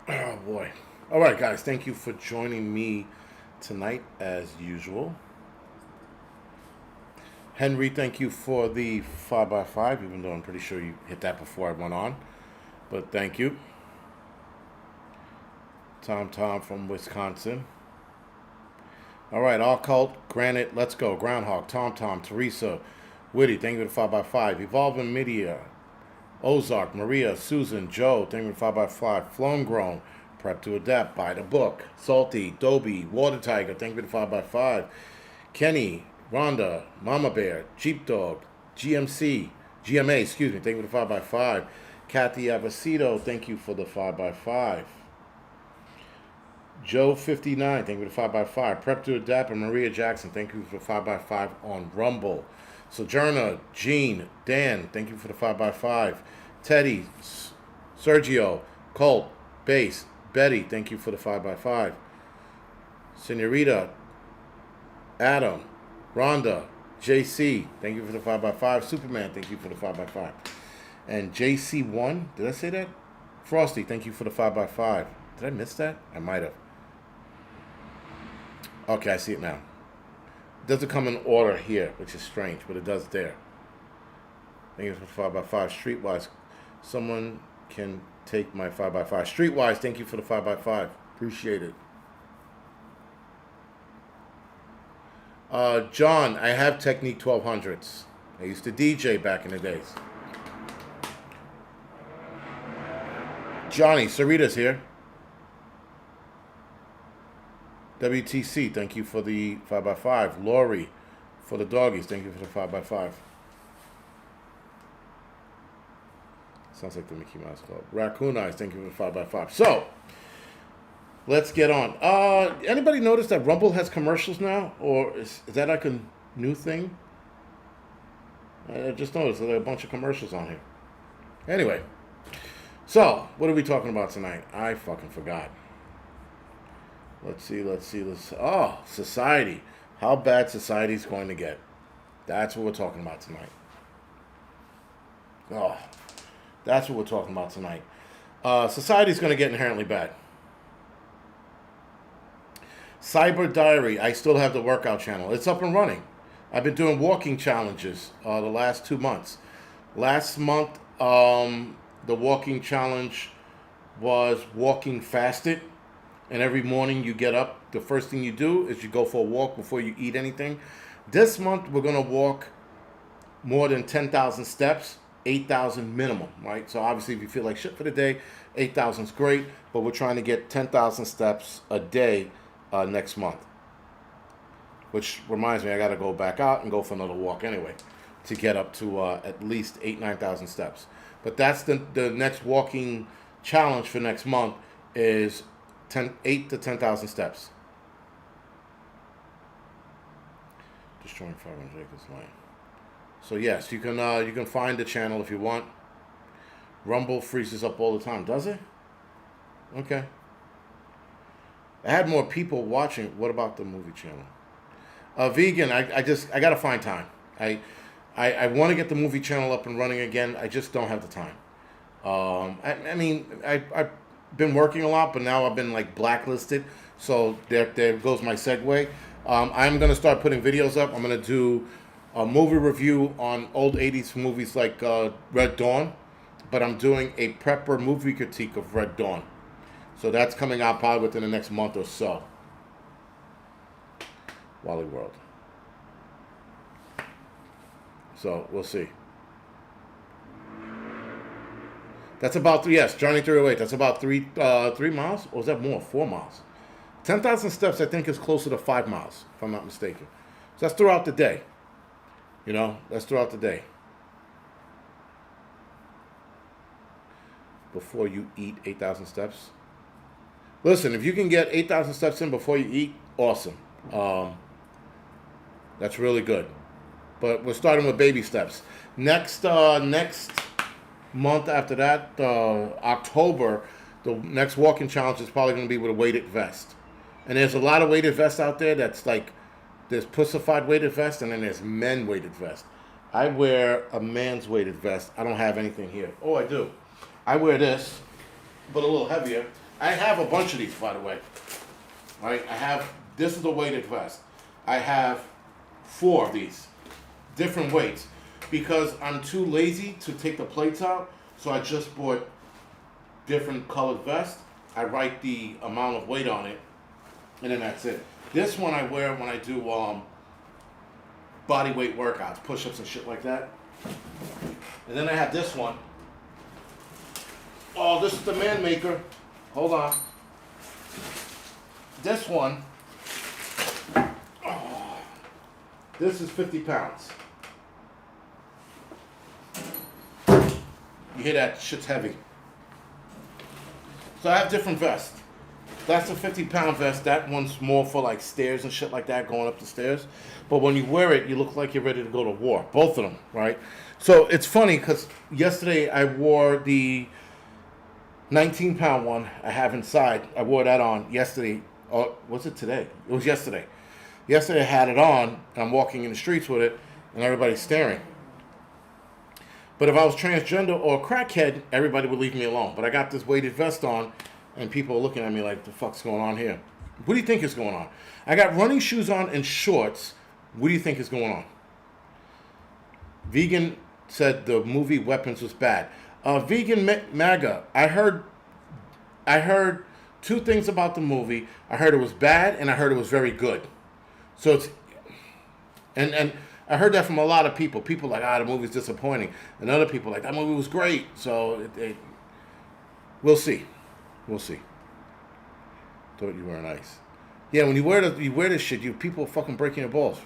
Oh boy. All right, guys. Thank you for joining me tonight, as usual. Henry, thank you for the 5x5, even though I'm pretty sure you hit that before I went on. But thank you. Tom from Wisconsin. All right, All Cult, Granite, Let's Go, Groundhog, Tom, Teresa, Witty, thank you for the 5x5. Evolving Media, Ozark, Maria, Susan, Joe, thank you for the 5x5. Flown Grown, Prep to Adapt, Buy the Book, Salty, Dobie, Water Tiger, thank you for the 5x5. Kenny, Rhonda, Mama Bear, Jeep Dog, GMA, excuse me, thank you for the 5x5. Kathy Avacito, thank you for the 5x5. Joe 59, thank you for the 5x5. Prep to Adapt and Maria Jackson, thank you for the 5x5 on Rumble. Sojourner, Gene, Dan, thank you for the 5x5. Teddy, Sergio, Colt, Base, Betty, thank you for the 5x5. Senorita, Adam, Rhonda, JC, thank you for the 5x5. Superman, thank you for the 5x5. And JC1, did I say that? Frosty, thank you for the 5x5. Did I miss that? I might have. Okay, I see it now. It doesn't come in order here, which is strange, but it does there. Thank you for the 5x5. Streetwise, someone can take my 5x5. Streetwise, thank you for the 5x5. Appreciate it. John, I have Technique 1200s. I used to DJ back in the days. Johnny, Sarita's here. WTC, thank you for the 5x5. Lori, for the doggies, thank you for the 5x5. Sounds like the Mickey Mouse Club. Raccoon Eyes, thank you for the 5x5. So, let's get on. Anybody notice that Rumble has commercials now? Or is that like a new thing? I just noticed there are a bunch of commercials on here. Anyway, so, what are we talking about tonight? I fucking forgot. Let's see. Oh, society. How bad society's going to get. That's what we're talking about tonight. Oh, that's what we're talking about tonight. Society's going to get inherently bad. Cyber Diary. I still have the workout channel. It's up and running. I've been doing walking challenges the last 2 months. Last month, the walking challenge was walking fasted. And every morning you get up, the first thing you do is you go for a walk before you eat anything. This month we're going to walk more than 10,000 steps, 8,000 minimum, right? So obviously if you feel like shit for the day, 8,000 is great, but we're trying to get 10,000 steps a day next month. Which reminds me, I got to go back out and go for another walk anyway to get up to at least 9,000 steps. But that's the next walking challenge for next month is 8 to 10,000 steps. Destroying 500 acres land. So yes, you can find the channel if you want. Rumble freezes up all the time, does it? Okay. I had more people watching. What about the movie channel? Vegan. I gotta find time. I want to get the movie channel up and running again. I just don't have the time. I mean, I been working a lot, but now I've been like blacklisted. So there goes my segue. I'm gonna start putting videos up. I'm gonna do a movie review on old 80s movies like Red Dawn, but I'm doing a prepper movie critique of Red Dawn. So that's coming out probably within the next month or so. Wally World. So we'll see. That's about Johnny 308. That's about 3 miles, or is that more? 4 miles. 10,000 steps, I think, is closer to 5 miles, if I'm not mistaken. So that's throughout the day. That's throughout the day. Before you eat 8,000 steps. Listen, if you can get 8,000 steps in before you eat, awesome. That's really good. But we're starting with baby steps. Next month after that, October, the next walking challenge is probably going to be with a weighted vest. And there's a lot of weighted vests out there that's like, there's pussified weighted vest and then there's men weighted vest. I wear a man's weighted vest. I don't have anything here. Oh, I do. I wear this, but a little heavier. I have a bunch of these, by the way. All right, I have, this is a weighted vest. I have 4 of these, different weights, because I'm too lazy to take the plates out, so I just bought different colored vests. I write the amount of weight on it, and then that's it. This one I wear when I do body weight workouts, push-ups and shit like that. And then I have this one. Oh, this is the man maker. Hold on. This one, oh, this is 50 pounds. You hear that? Shit's heavy. So I have different vests. That's a 50-pound vest. That one's more for like stairs and shit like that, going up the stairs. But when you wear it, you look like you're ready to go to war. Both of them, right? So it's funny because yesterday I wore the 19-pound one I have inside. I wore that on yesterday. Or was it today? It was yesterday. Yesterday I had it on, and I'm walking in the streets with it, and everybody's staring. But if I was transgender or a crackhead, everybody would leave me alone. But I got this weighted vest on, and people are looking at me like, the fuck's going on here? What do you think is going on? I got running shoes on and shorts. What do you think is going on? Vegan said the movie Weapons was bad. Vegan MAGA, I heard 2 things about the movie. I heard it was bad, and I heard it was very good. So it's, and I heard that from a lot of people. People like, the movie's disappointing, and other people like, that movie was great. So we'll see. We'll see. Thought you were nice. Yeah, when you wear this shit, people are fucking breaking your balls.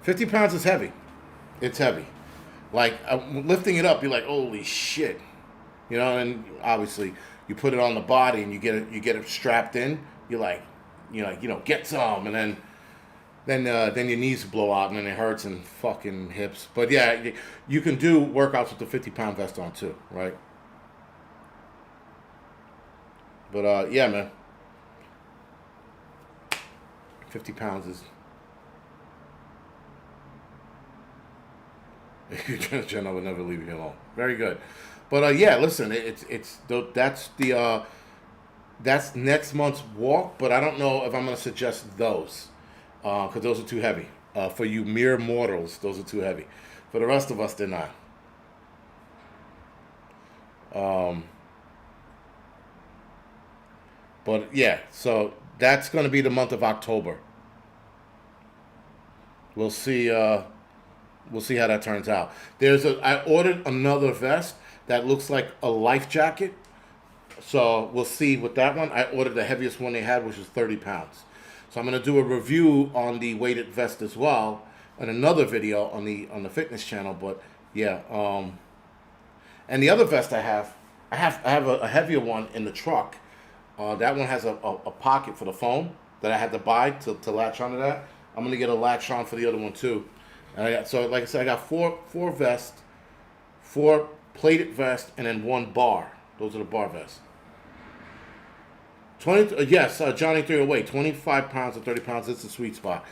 50 pounds is heavy. It's heavy. Like lifting it up, you're like, holy shit, you know. And obviously, you put it on the body and you get it strapped in. You're like, get some, and then your knees blow out and then it hurts and fucking hips. But yeah, you can do workouts with the 50-pound vest on too, right? But yeah, man, 50 pounds is. If you're transgender, I would never leave you alone. Very good. But yeah, listen, that's next month's walk. But I don't know if I'm gonna suggest those because those are too heavy for you mere mortals. Those are too heavy. For the rest of us, they're not. But yeah, so that's gonna be the month of October. We'll see. We'll see how that turns out. I ordered another vest that looks like a life jacket. So we'll see with that one. I ordered the heaviest one they had, which was 30 pounds. So I'm going to do a review on the weighted vest as well, and another video on the fitness channel. But yeah, and the other vest I have a heavier one in the truck. That one has a pocket for the phone that I had to buy to latch onto that. I'm going to get a latch on for the other one too. So like I said, I got four vests, 4 plated vests, and then 1 bar. Those are the bar vests. 20. Yes, Johnny 308. 25 pounds to 30 pounds. It's the sweet spot.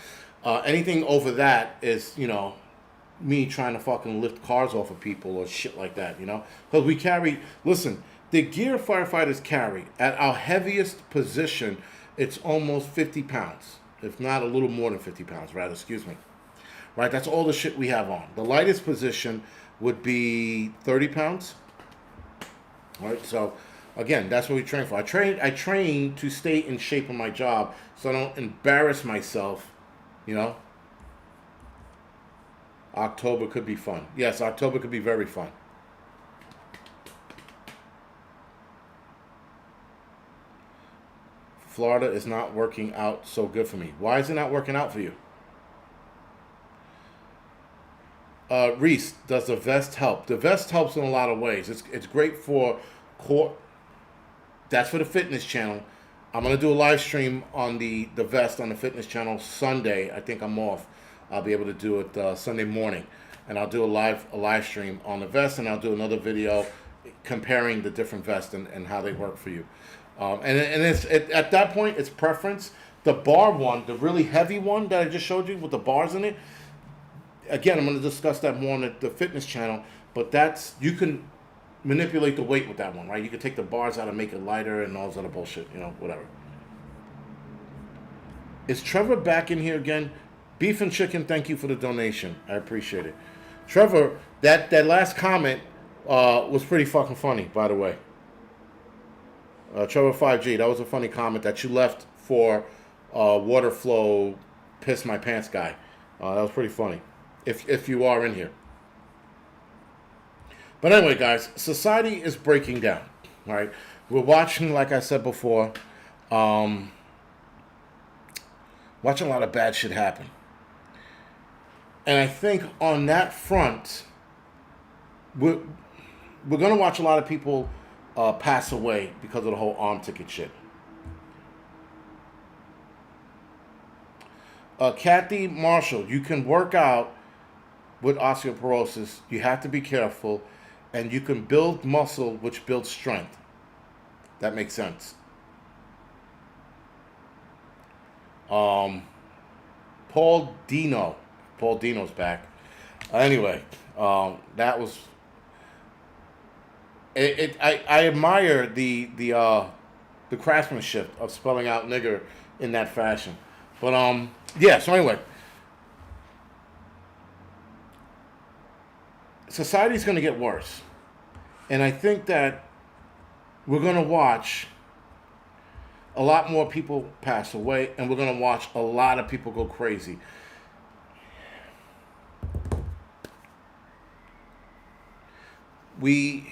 Anything over that is, me trying to fucking lift cars off of people or shit like that, Because we carry. Listen, the gear firefighters carry at our heaviest position, it's almost 50 pounds, if not a little more than 50 pounds. Rather, excuse me. Right, that's all the shit we have on. The lightest position would be 30 pounds. All right, so again, that's what we train for. I train to stay in shape in my job, so I don't embarrass myself. October could be fun. Yes, October could be very fun. Florida is not working out so good for me. Why is it not working out for you? Reese, does the vest help? The vest helps in a lot of ways. It's great for core. That's for the fitness channel. I'm going to do a live stream on the vest on the fitness channel Sunday. I think I'm off. I'll be able to do it Sunday morning. And I'll do a live stream on the vest, and I'll do another video comparing the different vests and how they work for you. And at that point, it's preference. The bar one, the really heavy one that I just showed you with the bars in it, again, I'm going to discuss that more on the fitness channel, but you can manipulate the weight with that one, right? You can take the bars out and make it lighter and all this other bullshit, whatever. Is Trevor back in here again? Beef and Chicken, thank you for the donation. I appreciate it. Trevor, that last comment was pretty fucking funny, by the way. Trevor 5G, that was a funny comment that you left for water flow piss my pants guy. That was pretty funny. If you are in here. But anyway, guys, society is breaking down, right? We're watching, like I said before, watching a lot of bad shit happen. And I think on that front, we're going to watch a lot of people pass away because of the whole arm ticket shit. Kathy Marshall, you can work out with osteoporosis. You have to be careful. And you can build muscle, which builds strength. That makes sense. Paul Dino's back. Anyway, that was. I admire the craftsmanship of spelling out nigger in that fashion. But yeah. So anyway, society's going to get worse, and I think that we're going to watch a lot more people pass away, and we're going to watch a lot of people go crazy. The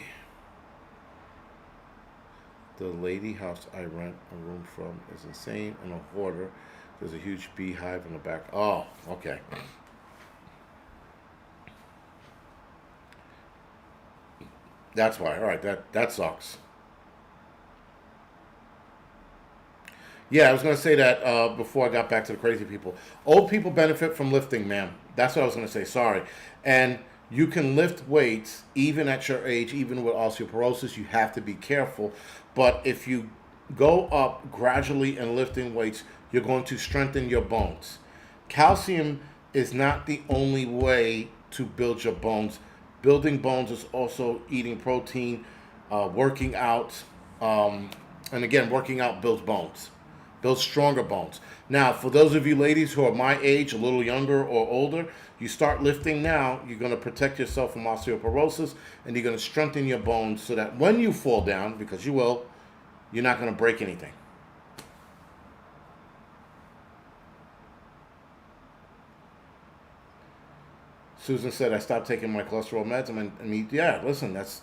lady house I rent a room from is insane and a hoarder. There's a huge beehive in the back. Oh, okay. That's why. All right, that sucks. Yeah, I was going to say that before I got back to the crazy people. Old people benefit from lifting, ma'am. That's what I was going to say. Sorry. And you can lift weights even at your age, even with osteoporosis. You have to be careful. But if you go up gradually and lifting weights, you're going to strengthen your bones. Calcium is not the only way to build your bones. Building bones is also eating protein, working out. And again, working out builds bones. Builds stronger bones. Now, for those of you ladies who are my age, a little younger or older, you start lifting now, you're going to protect yourself from osteoporosis, and you're going to strengthen your bones so that when you fall down, because you will, you're not going to break anything. Susan said, I stopped taking my cholesterol meds. I mean, yeah, listen, that's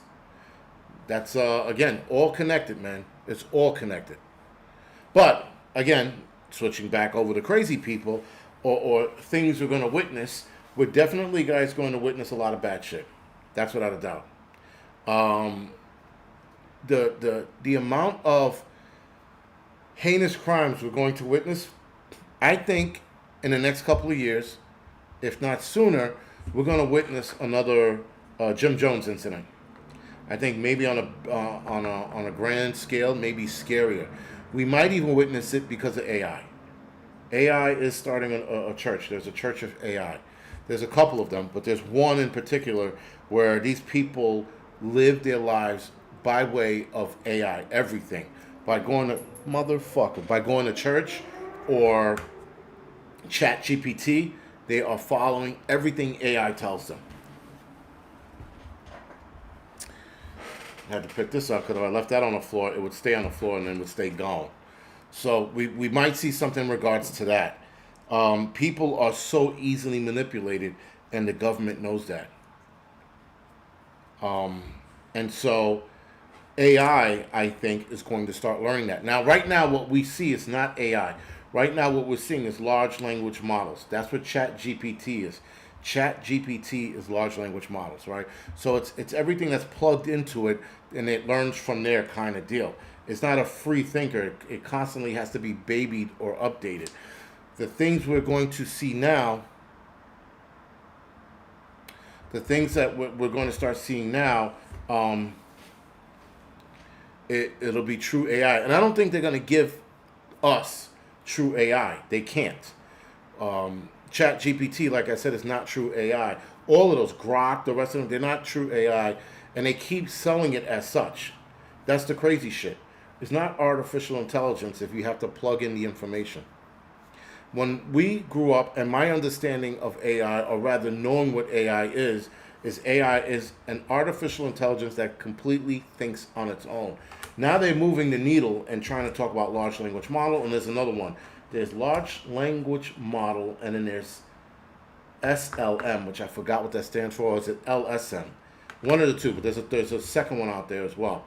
again, all connected, man. It's all connected. But, again, switching back over to crazy people or things we're going to witness, we're definitely, guys, going to witness a lot of bad shit. That's without a doubt. The amount of heinous crimes we're going to witness, I think in the next couple of years, if not sooner, we're going to witness another Jim Jones incident. I think maybe on a grand scale, maybe scarier. We might even witness it because of AI. AI is starting a church. There's a church of AI. There's a couple of them, but there's one in particular where these people live their lives by way of AI, everything. By going to church or Chat GPT, they are following everything AI tells them. I had to pick this up because if I left that on the floor, it would stay on the floor and then would stay gone. So we might see something in regards to that. People are so easily manipulated, and the government knows that. And so AI, I think, is going to start learning that. Now, right now, what we see is not AI. Right now, what we're seeing is large language models. That's what Chat GPT is. Chat GPT is large language models, right? So it's everything that's plugged into it, and it learns from there kind of deal. It's not a free thinker. It constantly has to be babied or updated. The things we're going to see now, the things that we're going to start seeing now, it'll be true AI. And I don't think they're going to give us true AI. They can't. Chat GPT, like I said, is not true AI. All of those, Grok, the rest of them, they're not true AI. and they keep selling it as such. That's the crazy shit. It's not artificial intelligence if you have to plug in the information. When we grew up, and my understanding of AI, or rather knowing what AI is AI is an artificial intelligence that completely thinks on its own. Now they're moving the needle and trying to talk about large language model, and there's another one. There's large language model, and then there's SLM, which I forgot what that stands for. Or is it LSM? One of the two, but there's a second one out there as well.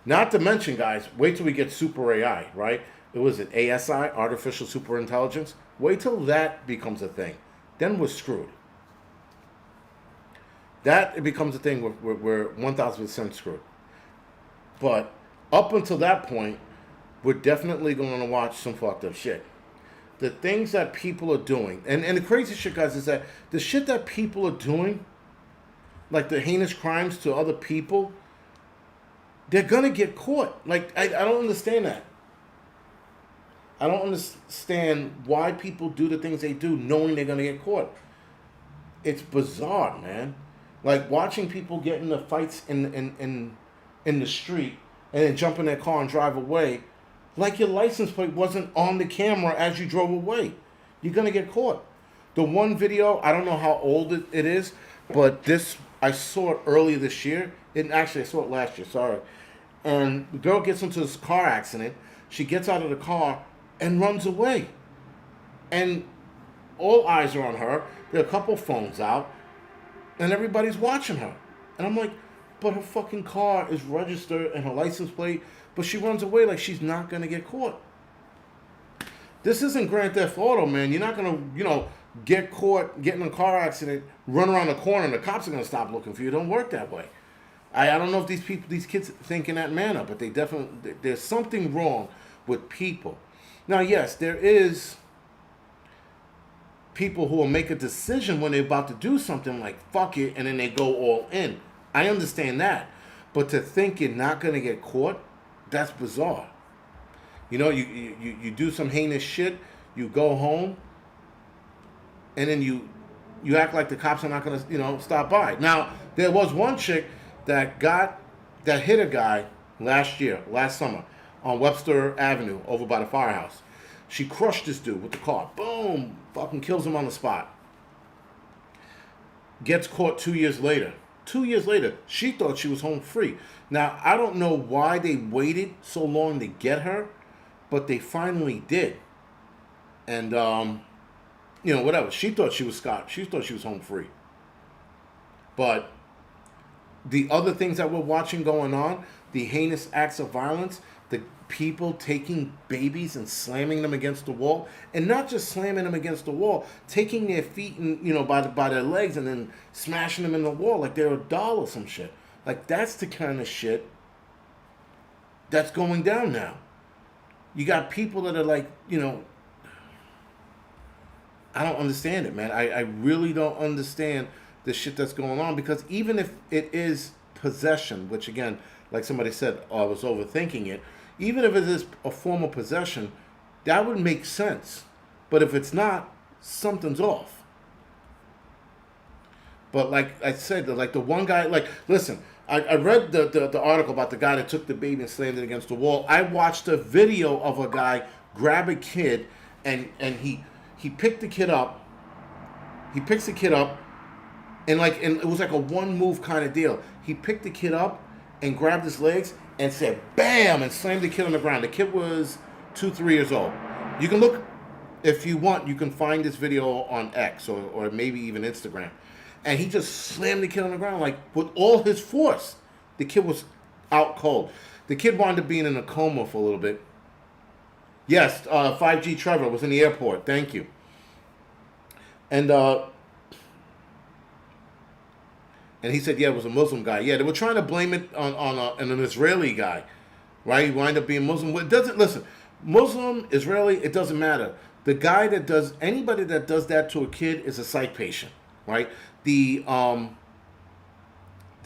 Not to mention, guys, wait till we get super AI, right? It was an ASI, artificial super intelligence. Wait till that becomes a thing. Then we're screwed. That it becomes a thing we're 1000% screwed. But up until that point, we're definitely going to watch some fucked up shit. The things that people are doing, and the crazy shit, guys, is that the shit that people are doing, like the heinous crimes to other people, they're gonna get caught. Like, I don't understand that. I don't understand why people do the things they do knowing they're gonna get caught. It's bizarre, man. Like watching people get into fights in the street and then jump in their car and drive away, like your license plate wasn't on the camera as you drove away. You're gonna get caught. The one video, I don't know how old it is, but this I saw it earlier this year. Actually, I saw it last year. Sorry. And the girl gets into this car accident. She gets out of the car and runs away. And all eyes are on her. There are a couple phones out, and everybody's watching her. And I'm like, but her fucking car is registered and her license plate, but she runs away like she's not gonna get caught. This isn't Grand Theft Auto, man. You're not gonna, get caught, get in a car accident, run around the corner, and the cops are gonna stop looking for you. It don't work that way. I don't know if these kids think in that manner, but there's something wrong with people. Now, yes, there is people who will make a decision when they're about to do something like fuck it, and then they go all in. I understand that. But to think you're not going to get caught, that's bizarre. You do some heinous shit, you go home, and then you act like the cops are not going to, stop by. Now, there was one chick that hit a guy last summer, on Webster Avenue over by the firehouse. She crushed this dude with the car. Boom! Fucking kills him on the spot. Gets caught 2 years later. 2 years later, she thought she was home free. Now, I don't know why they waited so long to get her, but they finally did. And, whatever. She thought she was home free. But the other things that we're watching going on, the heinous acts of violence, the people taking babies and slamming them against the wall, and not just slamming them against the wall, taking their feet and by their legs and then smashing them in the wall like they're a doll or some shit. Like that's the kind of shit that's going down now. You got people that are like, I don't understand it, man. I really don't understand the shit that's going on, because even if it is possession, which again, like somebody said, I was overthinking it, even if it is a form of possession, that would make sense. But if it's not, something's off. But like I said, like the one guy, like, listen, I read the article about the guy that took the baby and slammed it against the wall. I watched a video of a guy grab a kid and he picked the kid up. He picks the kid up and it was like a one move kind of deal. He picked the kid up and grabbed his legs and said bam and slammed the kid on the ground. The kid was 2-3 years old. You can look, if you want, you can find this video on X or maybe even Instagram. And he just slammed the kid on the ground like with all his force. The kid was out cold. The kid wound up being in a coma for a little bit. Yes, 5G Trevor was in the airport. Thank you. And he said, yeah, it was a Muslim guy. Yeah, they were trying to blame it on an Israeli guy, right? He wound up being Muslim. It doesn't, listen, Muslim, Israeli, it doesn't matter. The guy anybody that does that to a kid is a psych patient, right? The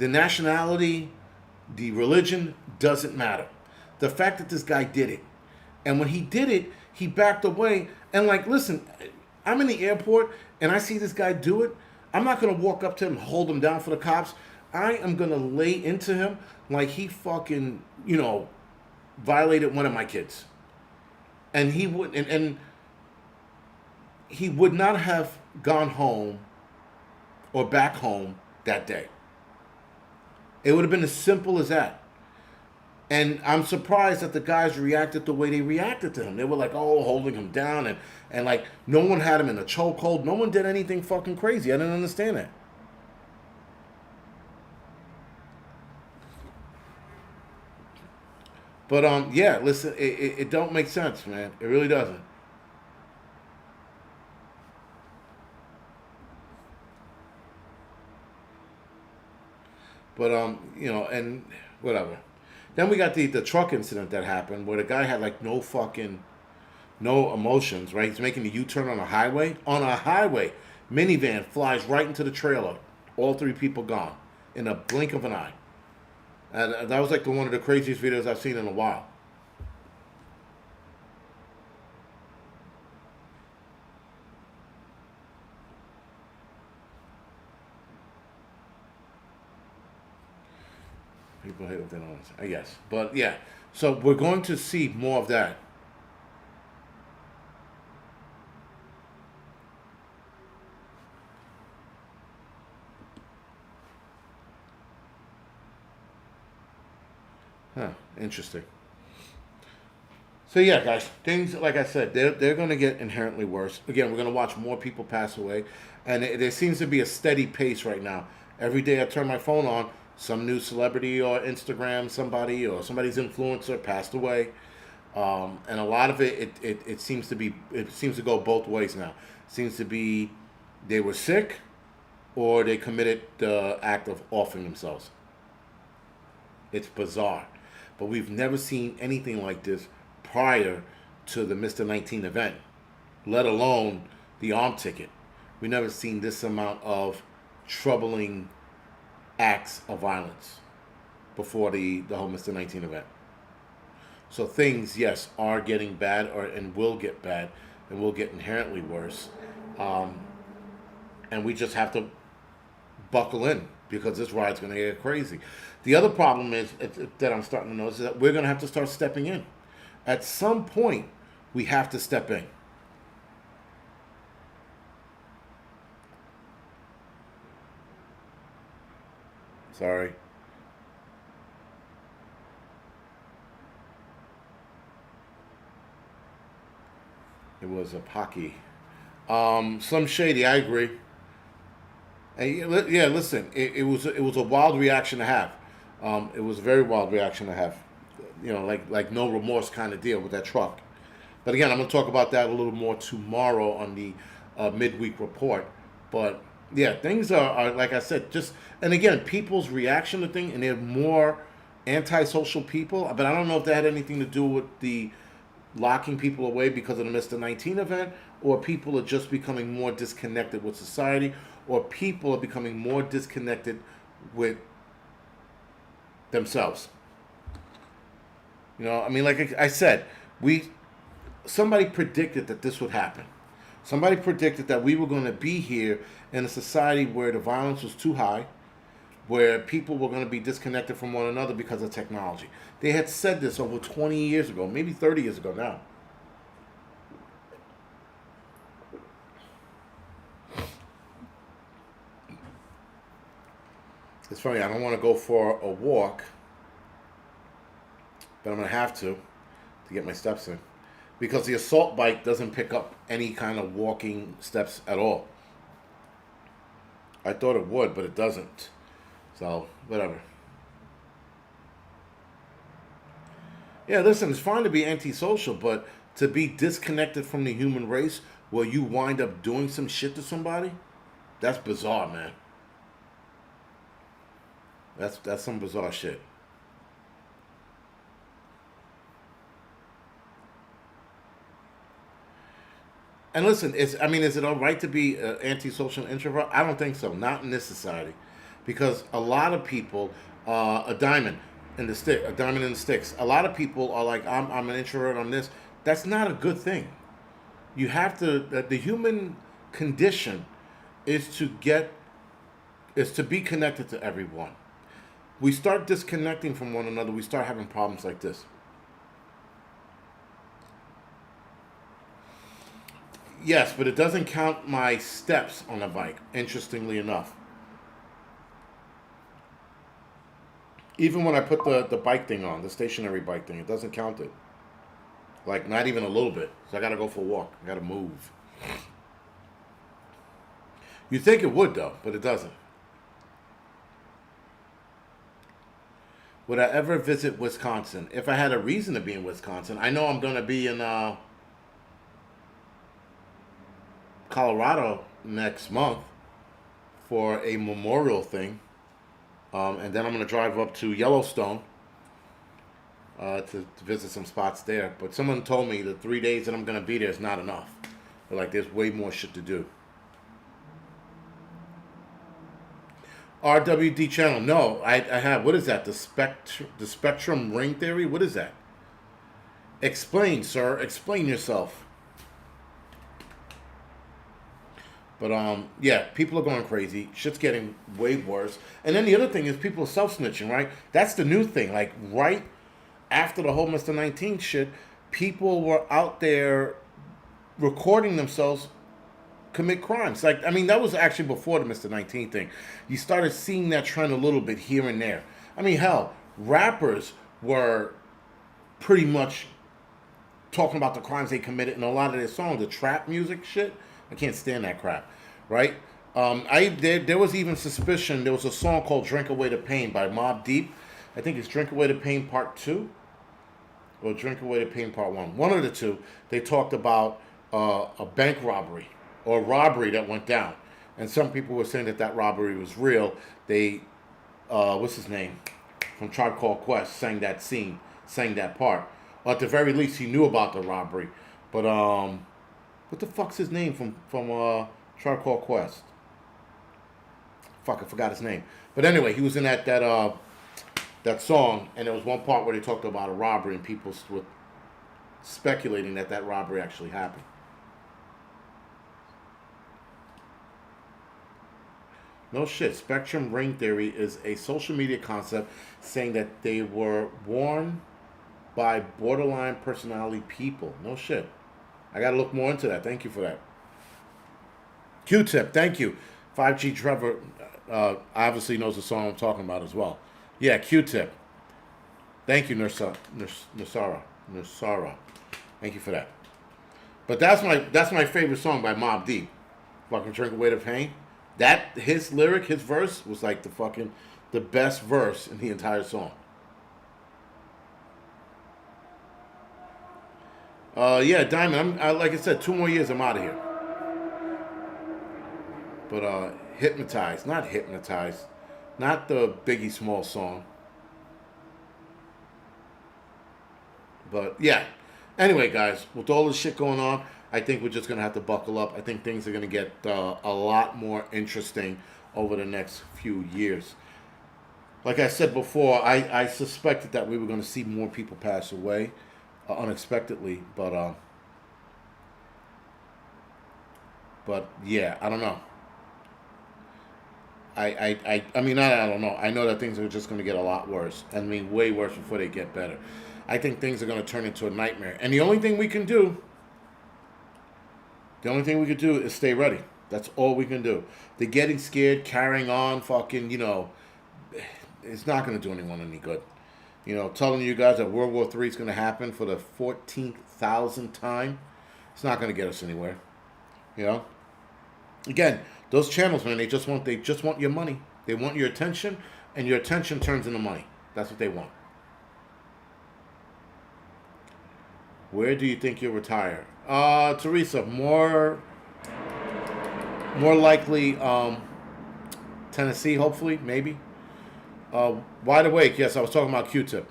nationality, the religion doesn't matter. The fact that this guy did it. And when he did it, he backed away. And listen, I'm in the airport and I see this guy do it. I'm not going to walk up to him and hold him down for the cops. I am gonna lay into him like he fucking, violated one of my kids. And he would not have gone home or back home that day. It would have been as simple as that. And I'm surprised that the guys reacted the way they reacted to him. They were like, oh, holding him down, and like no one had him in a chokehold. No one did anything fucking crazy. I didn't understand that. But yeah, listen, it don't make sense, man. It really doesn't. But and whatever. Then we got the truck incident that happened where the guy had like no emotions, right? He's making a U-turn on a highway. On a highway, minivan flies right into the trailer. All three people gone in a blink of an eye. And that was like one of the craziest videos I've seen in a while. People hate what they don't understand. I guess, but yeah. So we're going to see more of that. Huh? Interesting. So yeah, guys, things like I said, they're going to get inherently worse. Again, we're going to watch more people pass away, and there seems to be a steady pace right now. Every day I turn my phone on, some new celebrity or Instagram somebody or somebody's influencer passed away, and a lot of it seems to go both ways now. It seems to be they were sick or they committed the act of offing themselves. It's bizarre. But we've never seen anything like this prior to the Mr. 19 event, let alone the arm ticket. We've never seen this amount of troubling acts of violence before the whole Mr. 19 event. So things, yes, are getting bad and will get bad and will get inherently worse. Um, and we just have to buckle in because this ride's going to get crazy. The other problem is that I'm starting to notice is that we're going to have to start stepping in. At some point, we have to step in. Sorry. It was a Pocky. Slim Shady, I agree. And yeah, listen, it was a wild reaction to have. It was a very wild reaction to have. Like no remorse kind of deal with that truck. But again, I'm going to talk about that a little more tomorrow on the midweek report. But yeah, things are like I said, just and again, people's reaction to things, and they're more antisocial people. But I don't know if that had anything to do with the locking people away because of the Mr. 19 event, or people are just becoming more disconnected with society, or people are becoming more disconnected with themselves. I mean, like I said, we somebody predicted that this would happen. Somebody predicted that we were going to be here in a society where the violence was too high, where people were going to be disconnected from one another because of technology. They had said this over 20 years ago, maybe 30 years ago now. It's funny, I don't want to go for a walk, but I'm going to have to get my steps in. Because the assault bike doesn't pick up any kind of walking steps at all. I thought it would, but it doesn't. So, whatever. Yeah, listen, it's fine to be antisocial, but to be disconnected from the human race where you wind up doing some shit to somebody, that's bizarre, man. That's some bizarre shit. And listen, is it all right to be an antisocial introvert? I don't think so. Not in this society, because a lot of people, a diamond in the stick, a diamond in the sticks. A lot of people are like, I'm an introvert on this. That's not a good thing. You have to. The human condition is to get is to be connected to everyone. We start disconnecting from one another, we start having problems like this. Yes, but it doesn't count my steps on a bike, interestingly enough. Even when I put the bike thing on, the stationary bike thing, it doesn't count it. Like, not even a little bit. So I gotta go for a walk. I gotta move. You think it would, though, but it doesn't. Would I ever visit Wisconsin? If I had a reason to be in Wisconsin, I know I'm gonna be in Colorado next month for a memorial thing. And then I'm going to drive up to Yellowstone to visit some spots there. But someone told me the 3 days that I'm going to be there is not enough. They're like, there's way more shit to do. RWD channel. No, I have. What is that? The spectrum ring theory? What is that? Explain, sir. Explain yourself. But yeah, people are going crazy. Shit's getting way worse. And then the other thing is people are self-snitching, right? That's the new thing. Like right after the whole Mr. 19 shit, people were out there recording themselves commit crimes. Like, I mean, that was actually before the Mr. 19 thing. You started seeing that trend a little bit here and there. I mean, hell, rappers were pretty much talking about the crimes they committed in a lot of their songs, the trap music shit. I can't stand that crap, right? There was even suspicion. There was a song called "Drink Away the Pain" by Mobb Deep. I think it's "Drink Away the Pain Part 2" or "Drink Away the Pain Part 1." One of the two. They talked about a bank robbery or robbery that went down, and some people were saying that robbery was real. They, what's his name, from Tribe Called Quest, sang that part. Or at the very least, he knew about the robbery, but what the fuck's his name from Tribe Called Quest? Fuck, I forgot his name. But anyway, he was in that song, and there was one part where they talked about a robbery, and people were speculating that robbery actually happened. No shit. Spectrum ring theory is a social media concept saying that they were worn by borderline personality people. No shit. I got to look more into that. Thank you for that. Q-Tip, thank you. 5G Trevor obviously knows the song I'm talking about as well. Yeah, Q-Tip. Thank you, Nursara. Thank you for that. But that's my favorite song by Mobb Deep. Fucking Drink Away the Pain. His lyric, his verse was like the best verse in the entire song. Yeah, Diamond. Like I said, 2 more years, I'm out of here. But hypnotized, not hypnotized, not the Biggie Small song. But yeah. Anyway, guys, with all this shit going on, I think we're just gonna have to buckle up. I think things are gonna get a lot more interesting over the next few years. Like I said before, I suspected that we were gonna see more people pass away. Unexpectedly, but yeah, I don't know. I mean, I don't know. I know that things are just going to get a lot worse. I mean, way worse before they get better. I think things are going to turn into a nightmare. And the only thing we can do is stay ready. That's all we can do. The getting scared, carrying on, fucking, it's not going to do anyone any good. Telling you guys that World War III is going to happen for the 14,000th time, it's not going to get us anywhere. Again, those channels, man, they just want your money. They want your attention, and your attention turns into money. That's what they want. Where do you think you'll retire? Teresa, more likely Tennessee, hopefully, maybe. Wide Awake, yes, I was talking about Q-Tip.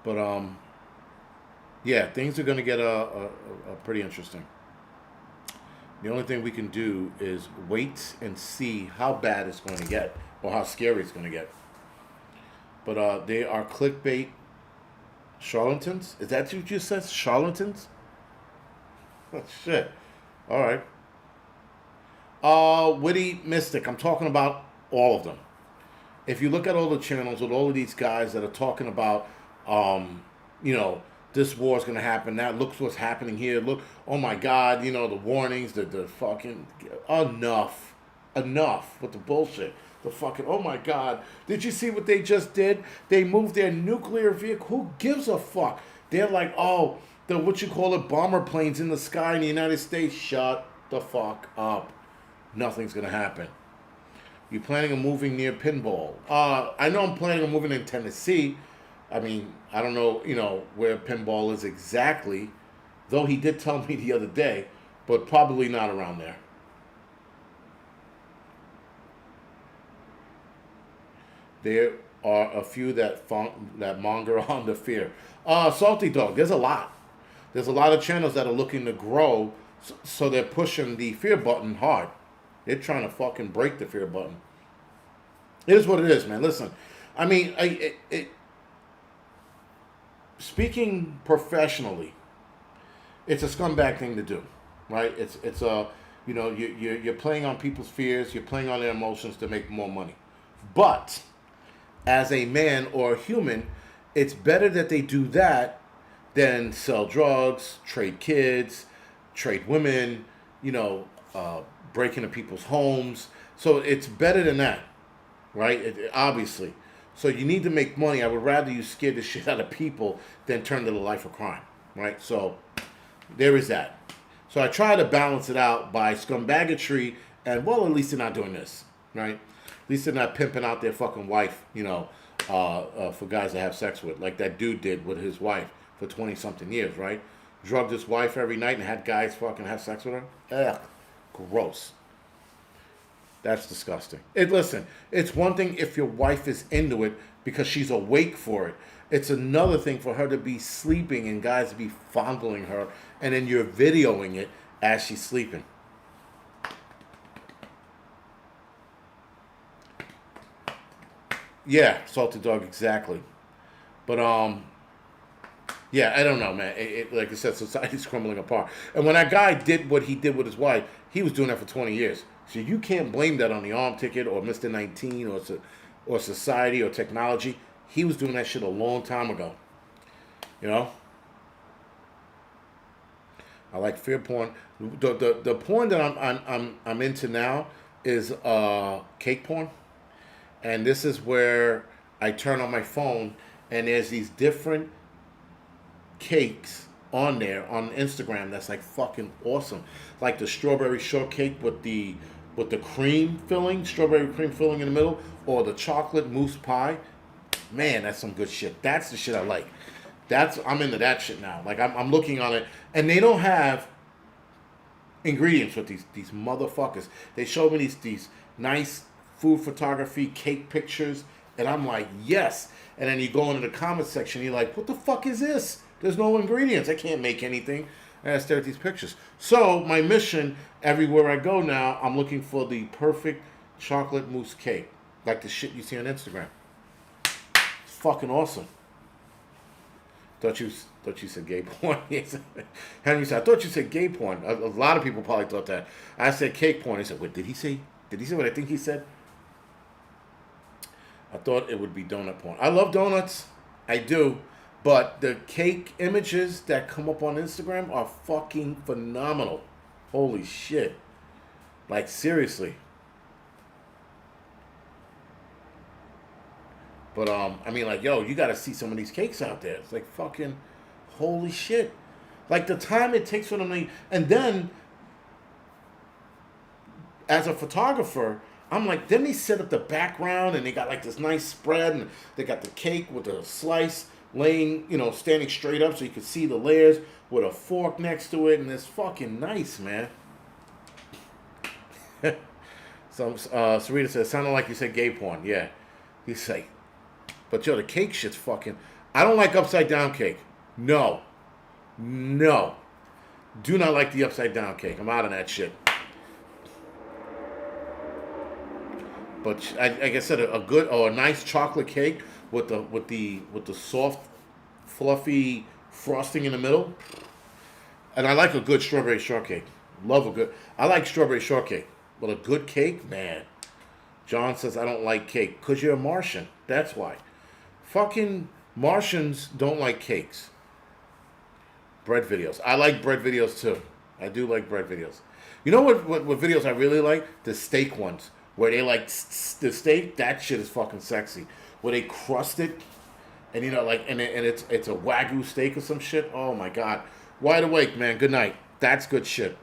But, yeah, things are going to get a pretty interesting. The only thing we can do is wait and see how bad it's going to get, or how scary it's going to get. But they are clickbait charlatans. Is that what you said? Charlatans? Oh, shit. All right. Witty Mystic. I'm talking about all of them. If you look at all the channels with all of these guys that are talking about, you know, this war is going to happen. Now, look what's happening here. Look, oh my God, you know, the warnings, the fucking, enough with the bullshit. The fucking, oh my God, did you see what they just did? They moved their nuclear vehicle. Who gives a fuck? They're like, oh, the, what you call it, bomber planes in the sky in the United States. Shut the fuck up. Nothing's going to happen. You planning on moving near Pinball? I know I'm planning on moving in Tennessee. I mean, I don't know, you know, where Pinball is exactly, though he did tell me the other day, but probably not around there. There are a few that monger on the fear. Salty Dog, there's a lot. There's a lot of channels that are looking to grow, so they're pushing the fear button hard. They're trying to fucking break the fear button. It is what it is, man. Listen, I mean, speaking professionally, it's a scumbag thing to do, right? It's a, you know, you're playing on people's fears, you're playing on their emotions to make more money. But as a man or a human, it's better that they do that than sell drugs, trade kids, trade women, you know, break into people's homes. So it's better than that, right? Obviously. So you need to make money. I would rather you scare the shit out of people than turn to the life of crime, right? So there is that. So I try to balance it out by scumbaggery and, well, at least they're not doing this, right? At least they're not pimping out their fucking wife, you know, for guys to have sex with, like that dude did with his wife for 20-something years, right? Drugged his wife every night and had guys fucking have sex with her. Ugh. Gross. That's disgusting. Listen, it's one thing if your wife is into it because she's awake for it. It's another thing for her to be sleeping and guys to be fondling her, and then you're videoing it as she's sleeping. Yeah, Salty Dog, exactly. But yeah, I don't know, man. Like I said, society's crumbling apart. And when that guy did what he did with his wife, he was doing that for 20 years. So you can't blame that on the arm ticket or Mr. 19 or society or technology. He was doing that shit a long time ago. You know? I like fear porn. The porn that I'm into now is cake porn. And this is where I turn on my phone and there's these different cakes on there on Instagram that's like fucking awesome. Like the strawberry shortcake with the cream filling, strawberry cream filling in the middle, or the chocolate mousse pie. Man, that's some good shit. That's the shit I like. I'm into that shit now. Like I'm looking on it, and they don't have ingredients with these motherfuckers. They show me these nice food photography cake pictures, and I'm like, yes. And then you go into the comment section, and you're like, what the fuck is this? There's no ingredients. I can't make anything. And I stare at these pictures. So my mission, everywhere I go now, I'm looking for the perfect chocolate mousse cake, like the shit you see on Instagram. It's fucking awesome. Thought you said gay porn. Henry said, I thought you said gay porn. A lot of people probably thought that. I said cake porn. He said, what did he say? Did he say what I think he said? I thought it would be donut porn. I love donuts. I do. But the cake images that come up on Instagram are fucking phenomenal. Holy shit. Like, seriously. But, I mean, like, yo, you gotta see some of these cakes out there. It's like fucking, holy shit. Like, the time it takes for them to... And then, as a photographer, I'm like, then they set up the background, and they got, like, this nice spread, and they got the cake with the slice laying, you know, standing straight up so you can see the layers with a fork next to it, and it's fucking nice, man. So, Sarita says, sounded like you said gay porn. Yeah. He's like, but yo, the cake shit's fucking... I don't like upside down cake. No. No. Do not like the upside down cake. I'm out of that shit. But like I said, a good or a nice chocolate cake with the soft, fluffy frosting in the middle. And I like a good strawberry shortcake. Love a good... I like strawberry shortcake. But a good cake, man. John says I don't like cake because you're a Martian. That's why. Fucking Martians don't like cakes. Bread videos. I like bread videos too. I do like bread videos. You know what videos I really like? The steak ones. Where they like the steak, that shit is fucking sexy. Where they crust it, and you know, like, and it's a Wagyu steak or some shit. Oh my god. Wide awake, man. Good night. That's good shit.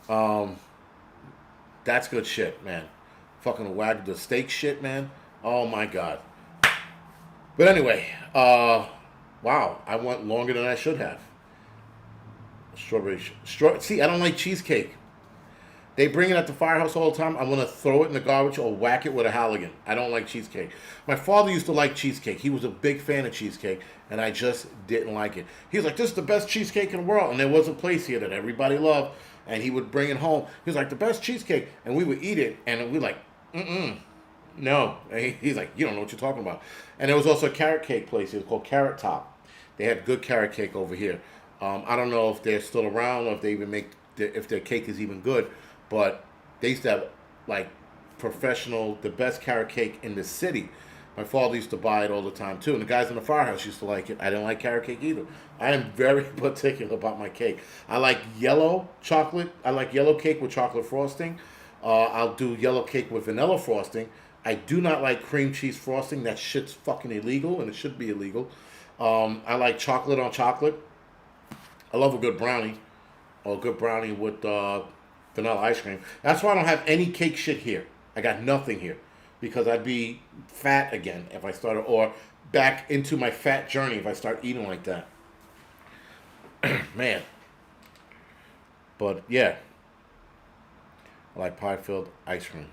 Um, that's good shit, man. Fucking Wagyu, the steak shit, man. Oh my god. But anyway, wow, I went longer than I should have. Strawberry. See, I don't like cheesecake. They bring it at the firehouse all the time. I'm gonna throw it in the garbage or whack it with a Halligan. I don't like cheesecake. My father used to like cheesecake. He was a big fan of cheesecake, and I just didn't like it. He was like, "This is the best cheesecake in the world," and there was a place here that everybody loved, and he would bring it home. He was like, "The best cheesecake," and we would eat it, and we like, no. And he's like, "You don't know what you're talking about." And there was also a carrot cake place. It was called Carrot Top. They had good carrot cake over here. I don't know if they're still around or if they even if their cake is even good. But they used to have like the best carrot cake in the city. My father used to buy it all the time too, and the guys in the firehouse used to like it. I didn't like carrot cake either. I am very particular about my cake. I like yellow chocolate. I like yellow cake with chocolate frosting. I'll do yellow cake with vanilla frosting. I do not like cream cheese frosting. That shit's fucking illegal, and it should be illegal. I like chocolate on chocolate. I love a good brownie, or a good brownie with vanilla ice cream. That's why I don't have any cake shit here. I got nothing here because I'd be fat again if I started, or back into my fat journey if I start eating like that. Man. But yeah, I like pie filled ice cream.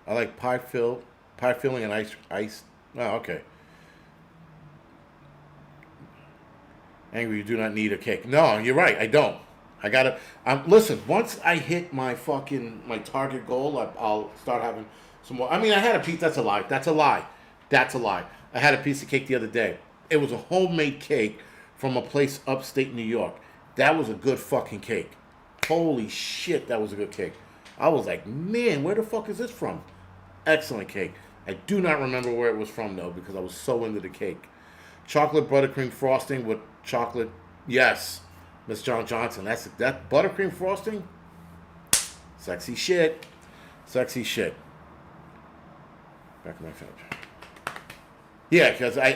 I like pie filling and ice. Oh, okay. Angry, you do not need a cake. No, you're right. I don't. I gotta. Listen. Once I hit my target goal, I'll start having some more. I mean, I had a piece. That's a lie. That's a lie. That's a lie. I had a piece of cake the other day. It was a homemade cake from a place upstate New York. That was a good fucking cake. Holy shit, that was a good cake. I was like, man, where the fuck is this from? Excellent cake. I do not remember where it was from though because I was so into the cake. Chocolate buttercream frosting with chocolate. Yes, Miss John Johnson. That buttercream frosting. Sexy shit. Sexy shit. Back in my phone. Yeah, because I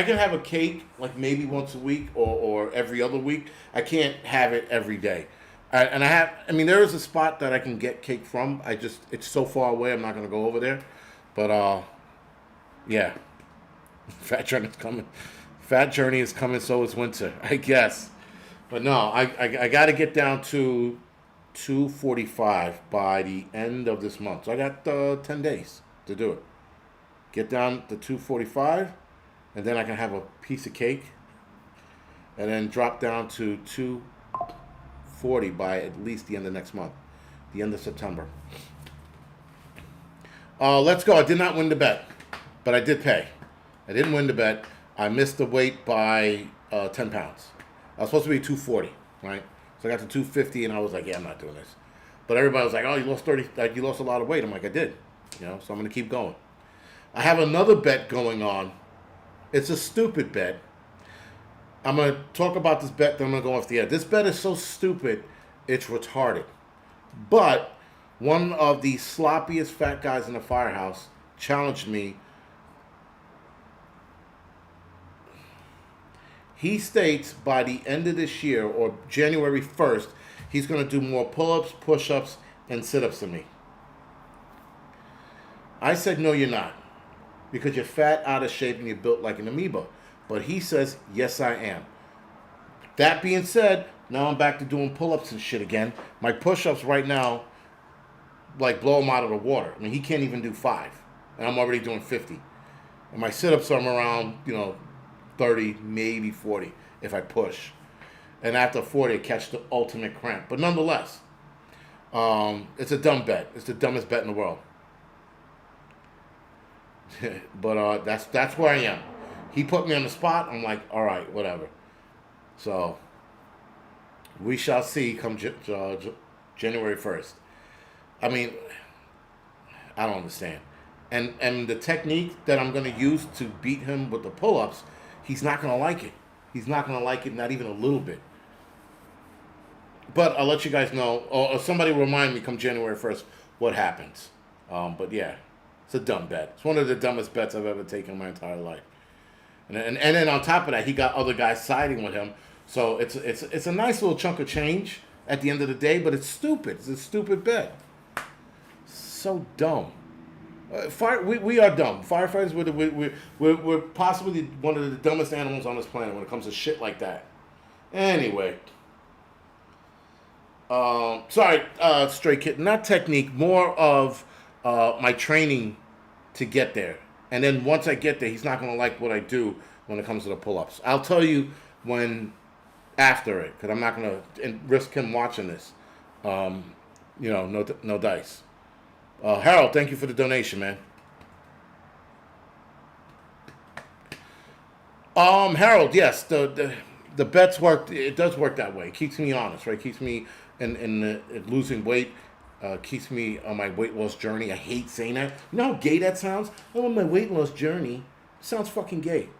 can have a cake like maybe once a week or every other week. I can't have it every day. I mean, there is a spot that I can get cake from. It's so far away. I'm not gonna go over there. But yeah. Fat Journey is coming. Fat Journey is coming, so is winter, I guess. But no, I got to get down to 245 by the end of this month. So I got 10 days to do it. Get down to 245, and then I can have a piece of cake, and then drop down to 240 by at least the end of next month, the end of September. Let's go. I did not win the bet, but I did pay. I didn't win the bet. I missed the weight by 10 pounds. I was supposed to be 240, right? So I got to 250, and I was like, yeah, I'm not doing this. But everybody was like, oh, you lost a lot of weight. I'm like, I did. So I'm going to keep going. I have another bet going on. It's a stupid bet. I'm going to talk about this bet, then I'm going to go off the air. This bet is so stupid, it's retarded. But one of the sloppiest fat guys in the firehouse challenged me. He states by the end of this year, or January 1st, he's going to do more pull-ups, push-ups, and sit-ups than me. I said, no, you're not. Because you're fat, out of shape, and you're built like an amoeba. But he says, yes, I am. That being said, now I'm back to doing pull-ups and shit again. My push-ups right now, like, blow him out of the water. I mean, he can't even do 5. And I'm already doing 50. And my sit-ups, I'm around, 30, maybe 40 if I push. And after 40, I catch the ultimate cramp. But nonetheless, it's a dumb bet. It's the dumbest bet in the world. But that's where I am. He put me on the spot. I'm like, all right, whatever. So we shall see come January 1st. I mean, I don't understand. And the technique that I'm going to use to beat him with the pull-ups, he's not going to like it. He's not going to like it, not even a little bit. But I'll let you guys know, or somebody remind me come January 1st what happens. But yeah, it's a dumb bet. It's one of the dumbest bets I've ever taken in my entire life. And then on top of that, he got other guys siding with him. So it's a nice little chunk of change at the end of the day, but it's stupid. It's a stupid bet. So dumb. We are dumb. Firefighters, we're possibly one of the dumbest animals on this planet when it comes to shit like that. Anyway. Sorry, Stray Kitten. Not technique, more of my training to get there. And then once I get there, he's not going to like what I do when it comes to the pull-ups. I'll tell you when after it, because I'm not going to risk him watching this. No dice. Harold, thank you for the donation, man. Harold, yes, the bets work. It does work that way. It keeps me honest, right? It keeps me in losing weight. Keeps me on my weight loss journey. I hate saying that. You know how gay that sounds? I'm on my weight loss journey. It sounds fucking gay.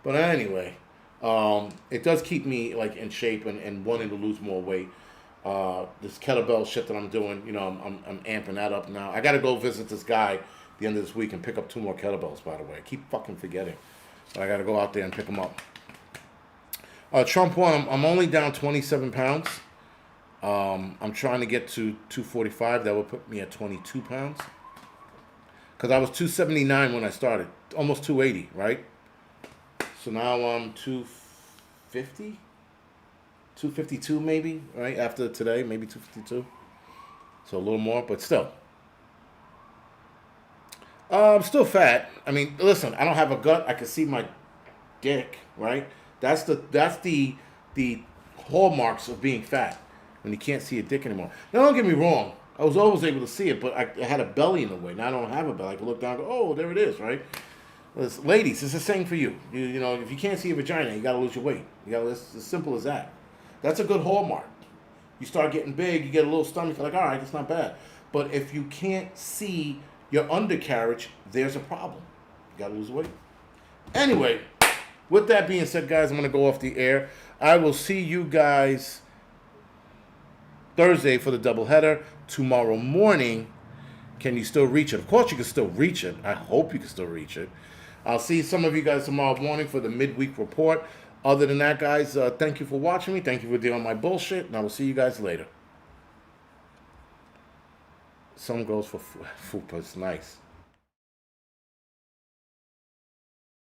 But anyway, it does keep me like in shape and wanting to lose more weight. This kettlebell shit that I'm doing, I'm amping that up now. I got to go visit this guy at the end of this week and pick up 2 more kettlebells, by the way. I keep fucking forgetting. But I got to go out there and pick them up. Trump won. I'm only down 27 pounds. I'm trying to get to 245. That would put me at 22 pounds. Because I was 279 when I started. Almost 280, right? So now I'm 250? 252 maybe, right? After today, maybe 252. So a little more, but still. I'm still fat. I mean, listen, I don't have a gut. I can see my dick, right? That's the hallmarks of being fat. When you can't see a dick anymore. Now, don't get me wrong. I was always able to see it, but I had a belly in the way. Now I don't have a belly. I can look down and go, oh, there it is, right? Ladies, it's the same for you. You know, if you can't see a vagina, you got to lose your weight. It's as simple as that. That's a good hallmark. You start getting big, you get a little stomach, you're like, all right, that's not bad. But if you can't see your undercarriage, there's a problem. You got to lose weight. Anyway, with that being said, guys, I'm going to go off the air. I will see you guys Thursday for the doubleheader. Tomorrow morning, can you still reach it? Of course you can still reach it. I hope you can still reach it. I'll see some of you guys tomorrow morning for the midweek report. Other than that, guys, thank you for watching me. Thank you for dealing with my bullshit. And I will see you guys later. Some goes for fupa. It's nice.